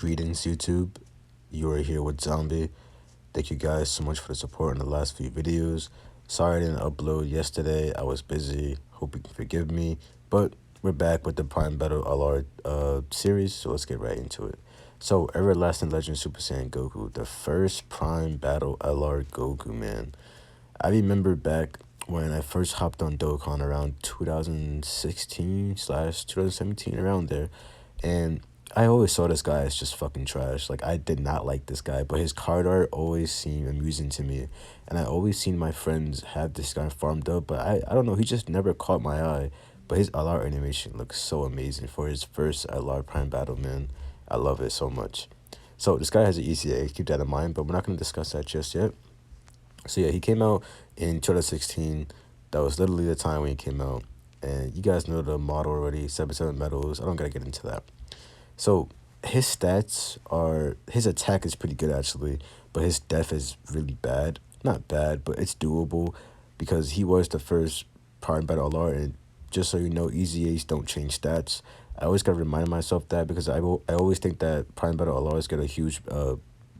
Greetings, YouTube. You are here with Zombie. Thank you guys so much for the support in the last few videos. Sorry I didn't upload yesterday. I was busy. Hope you can forgive me. But we're back with the Prime Battle LR series, so let's get right into it. So, Everlasting Legend Super Saiyan Goku, the first Prime Battle LR Goku, man. I remember back when I first hopped on Dokkan around 2016/2017, around there, and I always saw this guy as just fucking trash. Like, I did not like this guy, but his card art always seemed amusing to me, and I always seen my friends have this guy farmed up, but I don't know, he just never caught my eye. But his LR animation looks so amazing for his first LR Prime Battle, man. I love it so much. So this guy has an ECA, keep that in mind, but we're not going to discuss that just yet. So yeah, he came out in 2016. That was literally the time when he came out. And you guys know the model already, 77 medals. I don't gotta get into that. So his stats are, his attack is pretty good actually, but his def is really bad. Not bad, but it's doable because he was the first Prime Battle LR, and just so you know, Easy Ace don't change stats. I always gotta remind myself that because I always think that Prime Battle LRs get a huge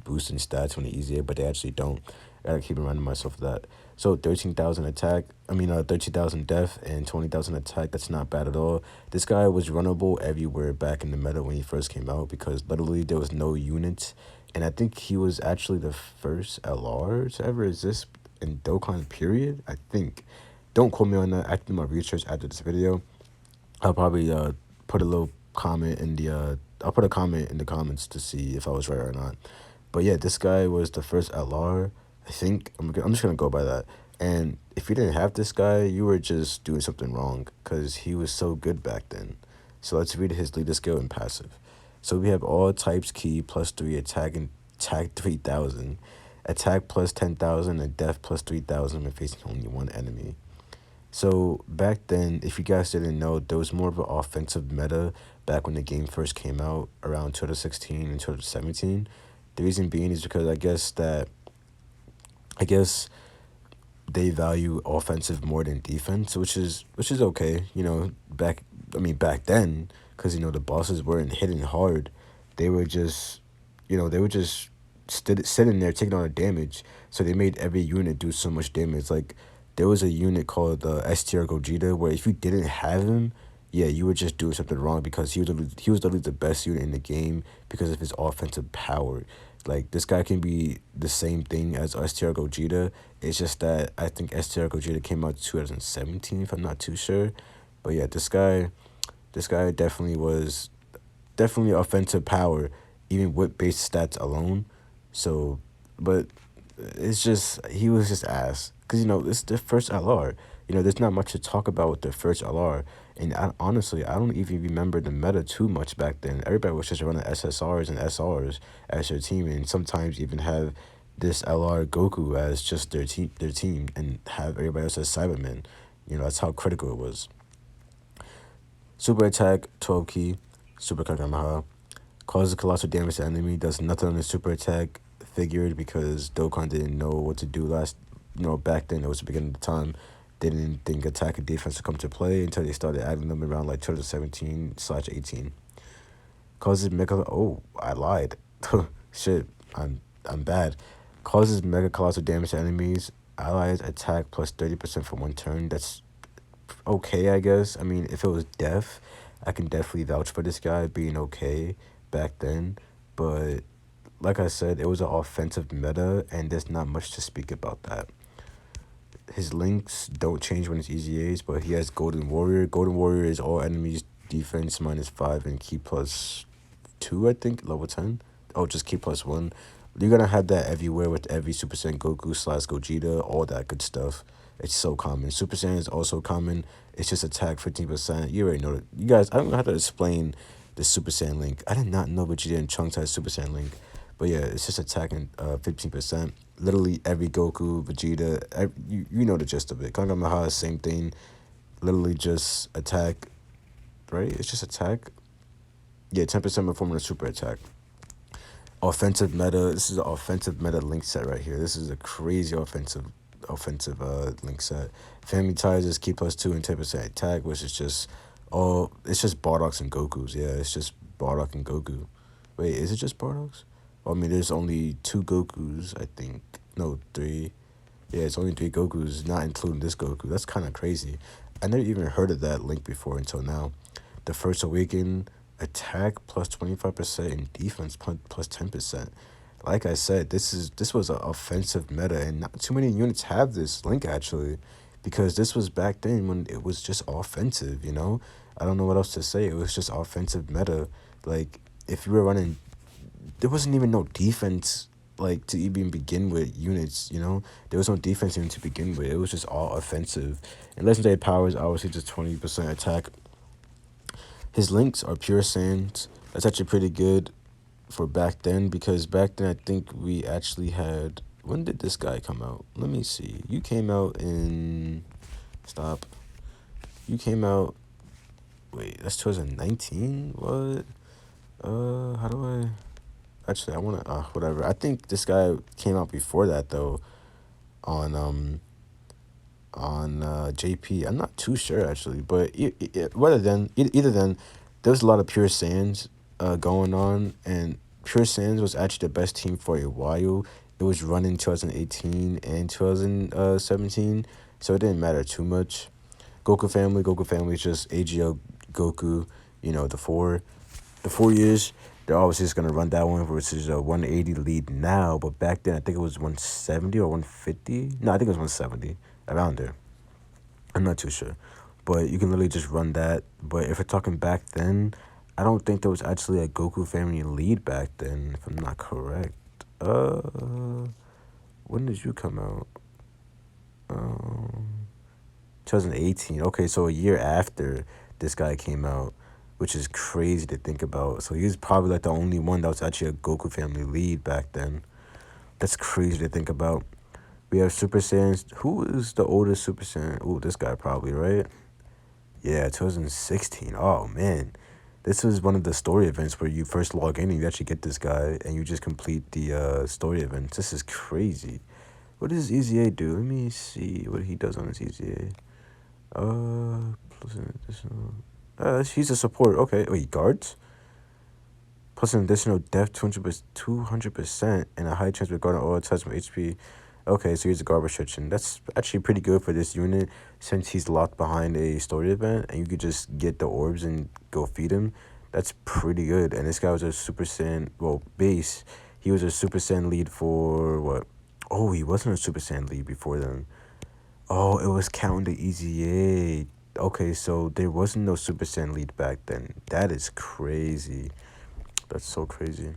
boost in stats when they Easy A, but they actually don't. I gotta keep reminding myself of that. So 13,000 attack, 13,000 def and 20,000 attack. That's not bad at all. This guy was runnable everywhere back in the meta when he first came out because literally there was no units. And I think he was actually the first LR to ever exist in Dokkan, period. I think. Don't quote me on that. I do my research after this video. I'll probably put a little comment in the I'll put a comment in the comments to see if I was right or not. But yeah, this guy was the first LR. I think I'm just gonna go by that. And if you didn't have this guy, you were just doing something wrong because he was so good back then. So let's read his leader skill and passive. So we have all types key +3 attack and attack 3,000, attack +10,000, and def +3,000 when facing only one enemy. So back then, if you guys didn't know, there was more of an offensive meta back when the game first came out around 2016 and 2017. The reason being is because I guess they value offensive more than defense, which is okay. Back then, because the bosses weren't hitting hard, they were just sitting there taking all the damage. So they made every unit do so much damage. Like there was a unit called STR Gogeta where if you didn't have him, yeah, you were just doing something wrong because he was literally the best unit in the game because of his offensive power. Like, this guy can be the same thing as STR Gogeta. It's just that I think STR Gogeta came out 2017, if I'm not too sure. But yeah, this guy definitely was offensive power, even with base stats alone. So, but it's just, he was just ass. Because, this is the first LR. There's not much to talk about with the first LR. And honestly, I don't even remember the meta too much back then. Everybody was just running SSRs and SRs as their team, and sometimes even have this LR Goku as just their team, and have everybody else as Cybermen. That's how critical it was. Super attack, 12 key, super Kamehameha. Causes colossal damage to enemy, does nothing on the super attack. Figured because Dokkan didn't know what to do back then. It was the beginning of the time. They didn't think attack and defense would come to play until they started adding them around like 2017/18. Causes mega. Oh, I lied. Shit, I'm bad. Causes mega colossal damage to enemies. Allies attack +30% for one turn. That's okay, I guess. If it was def, I can definitely vouch for this guy being okay back then. But like I said, it was an offensive meta, and there's not much to speak about that. His links don't change when it's Easy A's, but he has Golden Warrior. Golden Warrior is all enemies defense -5 and key +2, I think, level 10. Oh, just key +1. You're gonna have that everywhere with every Super Saiyan Goku/Gogeta, all that good stuff. It's so common. Super Saiyan is also common. It's just attack 15%. You already know it. You guys, I don't know how to explain the Super Saiyan link. I did not know Vegeta and Trunks had Super Saiyan link. But yeah, it's just attacking 15%. Literally every Goku, Vegeta, you know the gist of it. Kamehameha, same thing. Literally just attack, right? It's just attack. Yeah, 10% before a super attack. Offensive meta. This is an offensive meta link set right here. This is a crazy offensive link set. Family ties is key +2 and 10% attack, which is just it's just Bardock's and Goku's. Yeah, it's just Bardock and Goku. Wait, is it just Bardock's? I mean, there's only two Gokus, I think. No, three. Yeah, it's only three Gokus, not including this Goku. That's kind of crazy. I never even heard of that link before until now. The First Awaken, attack plus 25% and defense plus 10%. Like I said, this was an offensive meta, and not too many units have this link actually, because this was back then when it was just offensive. I don't know what else to say. It was just offensive meta. Like if you were running, there wasn't even no defense like to even begin with units. There was no defense even to begin with. It was just all offensive. And legendary powers obviously just 20% attack. His links are pure sands. That's actually pretty good for back then, because back then I think we actually had, when did this guy come out? Let me see. You came out in, stop. You came out, wait, that's 2019? What? How do actually I want to, whatever. I think this guy came out before that though, on JP. I'm not too sure actually, but either then, there was a lot of Pure Sands going on, and Pure Sands was actually the best team for a while. It was running 2018 and 2017, so it didn't matter too much. Goku Family is just AGL Goku, the 4 years. They're obviously just gonna run that one, which is a 180 lead now, but back then I think it was 170 or 150. No, I think it was 170, around there. I'm not too sure, but you can literally just run that. But if we're talking back then, I don't think there was actually a Goku Family lead back then, if I'm not correct. When did you come out? 2018. Okay, so a year after this guy came out, which is crazy to think about. So he was probably like the only one that was actually a Goku Family lead back then. That's crazy to think about. We have Super Saiyans. Who is the oldest Super Saiyan? Oh, this guy probably, right? Yeah, 2016. Oh, man. This was one of the story events where you first log in and you actually get this guy and you just complete the story events. This is crazy. What does EZA do? Let me see what he does on his EZA. Plus an additional... he's a support. Okay. Wait, guards? Plus an additional depth 200% and a high chance of regarding all attacks from HP. Okay, so here's a guard restriction. That's actually pretty good for this unit, since he's locked behind a story event and you could just get the orbs and go feed him. That's pretty good. And this guy was a Super Saiyan, well, base. He was a Super Saiyan lead for what? Oh, he wasn't a Super Saiyan lead before then. Oh, it was counting the EZA. Okay, so there wasn't no Super Saiyan lead back then. That is crazy. That's so crazy.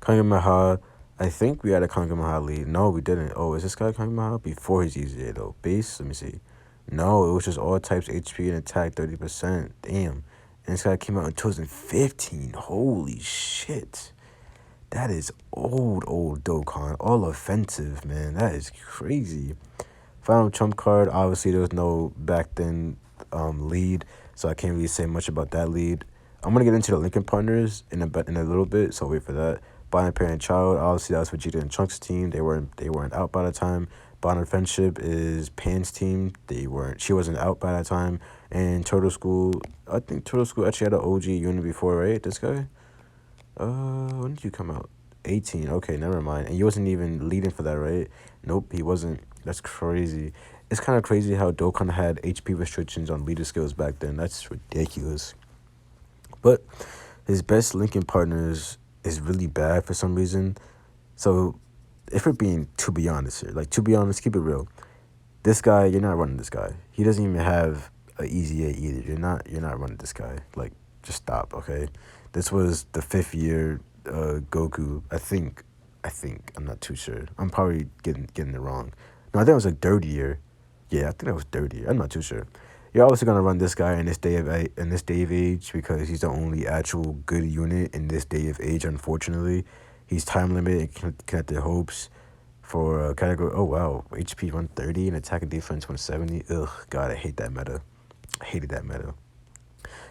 Kamehameha. I think we had a Kamehameha lead. No, we didn't. Oh, is this guy Kamehameha? Before his EZA, though. Base? Let me see. No, it was just all types HP and attack 30%. Damn. And this guy came out in 2015. Holy shit. That is old Dokkan. All offensive, man. That is crazy. Final trump card. Obviously, there was no back then lead, so I can't really say much about that lead. I'm going to get into the Lincoln partners in a little bit, so wait for that. Bond Parent Child, obviously that was Vegeta and Trunks' team. They weren't out by the time. Bond and Friendship is Pan's team. She wasn't out by that time. And Turtle School, I think Turtle School actually had an OG unit before, right? This guy? When did you come out? 18. Okay, never mind. And he wasn't even leading for that, right? Nope, he wasn't. That's crazy. It's kind of crazy how Dokkan had HP restrictions on leader skills back then. That's ridiculous. But his best linking partners is really bad for some reason. So if we're being to be honest here, keep it real. This guy, you're not running this guy. He doesn't even have an EZA either. You're not running this guy. Like, just stop, okay? This was the 5th year Goku. I think. I'm not too sure. I'm probably getting it wrong. No, I think it was like 3rd year. Yeah, I think that was 3rd year. I'm not too sure. You're obviously gonna run this guy in this day of age because he's the only actual good unit in this day of age. Unfortunately, he's time limited and connected hopes for category. Oh wow, HP 130 and attack and defense 170. Ugh, God, I hate that meta. I hated that meta.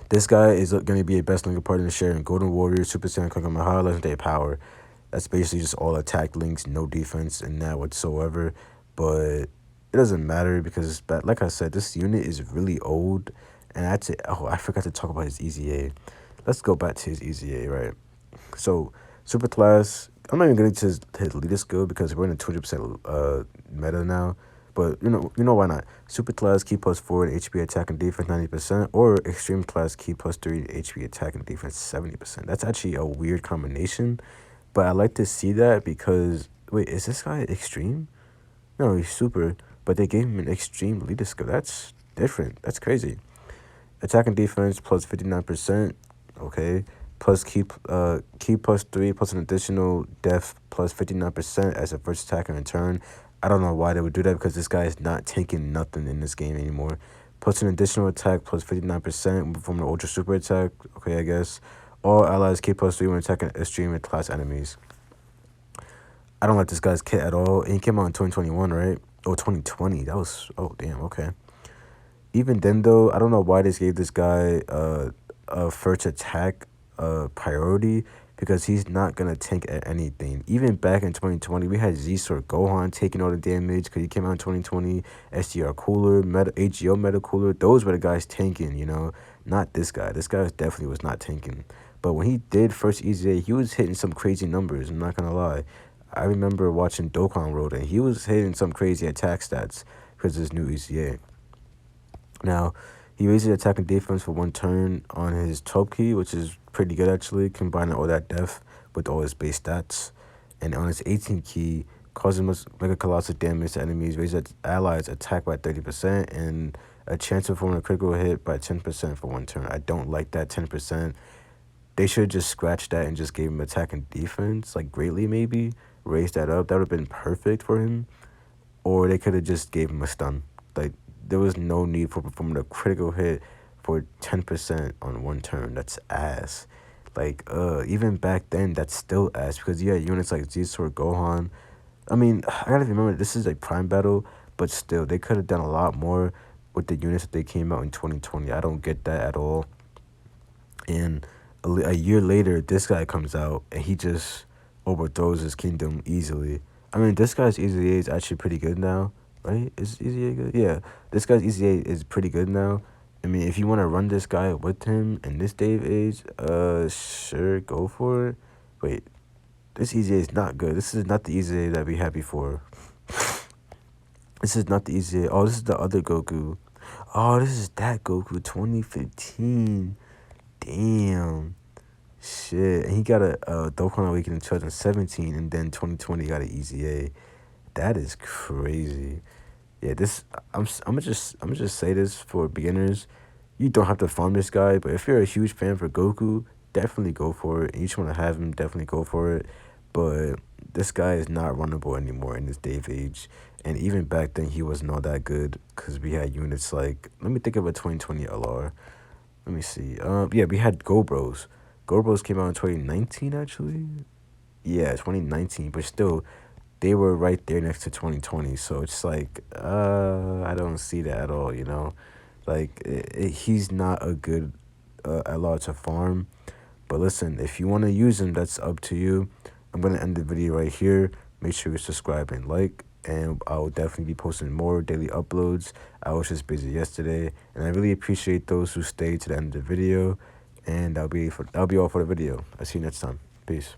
This guy is going to be a best linker partner sharing Golden Warrior, Super Saiyan, Kamehameha, Legendary Power. That's basically just all attack links, no defense in that whatsoever. But it doesn't matter because, like I said, this unit is really old. And I forgot to talk about his EZA. Let's go back to his EZA, right? So super class. I'm not even getting to his leader skill because we're in a 200% meta now. But you know why not? Super class key plus 4 in HP attack and defense 90%, or extreme class key plus 3 in HP attack and defense 70%. That's actually a weird combination, but I like to see that because wait, is this guy extreme? No, he's super, but they gave him an extreme leader skill. That's different. That's crazy. Attack and defense plus 59%. Okay. Plus key plus 3 plus an additional def plus 59% as a first attack in return. I don't know why they would do that because this guy is not tanking nothing in this game anymore. Plus an additional attack plus 59% from the ultra super attack. Okay, I guess. All allies key plus 3 when attacking extreme class enemies. I don't like this guy's kit at all. And he came out in 2021, right? Oh, 2020. That was, oh, damn, okay. Even then, though, I don't know why they gave this guy a first attack priority because he's not going to tank at anything. Even back in 2020, we had Z-Sword Gohan taking all the damage because he came out in 2020. SDR Cooler, AGO Meta Cooler, those were the guys tanking, you know? Not this guy. This guy definitely was not tanking. But when he did first EZA, he was hitting some crazy numbers, I'm not going to lie. I remember watching Dokkan Road, and he was hitting some crazy attack stats because of his new EZA. Now, he raises attack and defense for 1 turn on his top key, which is pretty good actually, combining all that def with all his base stats. And on his 18 key, causes mega colossal damage to enemies, raises allies attack by 30%, and a chance of performing a critical hit by 10% for 1 turn. I don't like that 10%. They should have just scratched that and just gave him attack and defense, like greatly maybe. Raise that up. That would have been perfect for him. Or they could have just gave him a stun. Like, there was no need for performing a critical hit for 10% on 1 turn. That's ass. Like, even back then, that's still ass because you had units like Z-Sword Gohan. I mean, I gotta remember, this is a prime battle, but still, they could have done a lot more with the units that they came out in 2020. I don't get that at all. And a year later, this guy comes out and he just overthrows his kingdom easily. I mean, this guy's EZA is actually pretty good now, right? Is EZA good? Yeah, this guy's EZA is pretty good now. I mean, if you want to run this guy with him in this day of age, sure, go for it. Wait, this EZA is not good. This is not the EZA that we had before. This is not the EZA. Oh, this is the other Goku. Oh, this is that Goku 2015. Damn. Shit. And he got a Dokkan Awakening in 2017, and then 2020 got an EZA. That is crazy. Yeah, this I'm gonna just say this for beginners. You don't have to farm this guy, but if you're a huge fan for Goku, definitely go for it. And you just want to have him, definitely go for it. But this guy is not runnable anymore in this day of age. And even back then, he wasn't all that good because we had units like, let me think of a 2020 LR. Let me see. Yeah, we had Go Bros. Go Bros came out in 2019, actually. Yeah, 2019, but still, they were right there next to 2020. So it's like, I don't see that at all, you know? Like, he's not a good LR to farm. But listen, if you want to use him, that's up to you. I'm going to end the video right here. Make sure you subscribe and like. And I will definitely be posting more daily uploads. I was just busy yesterday. And I really appreciate those who stayed to the end of the video. And that'll be all for the video. I'll see you next time. Peace.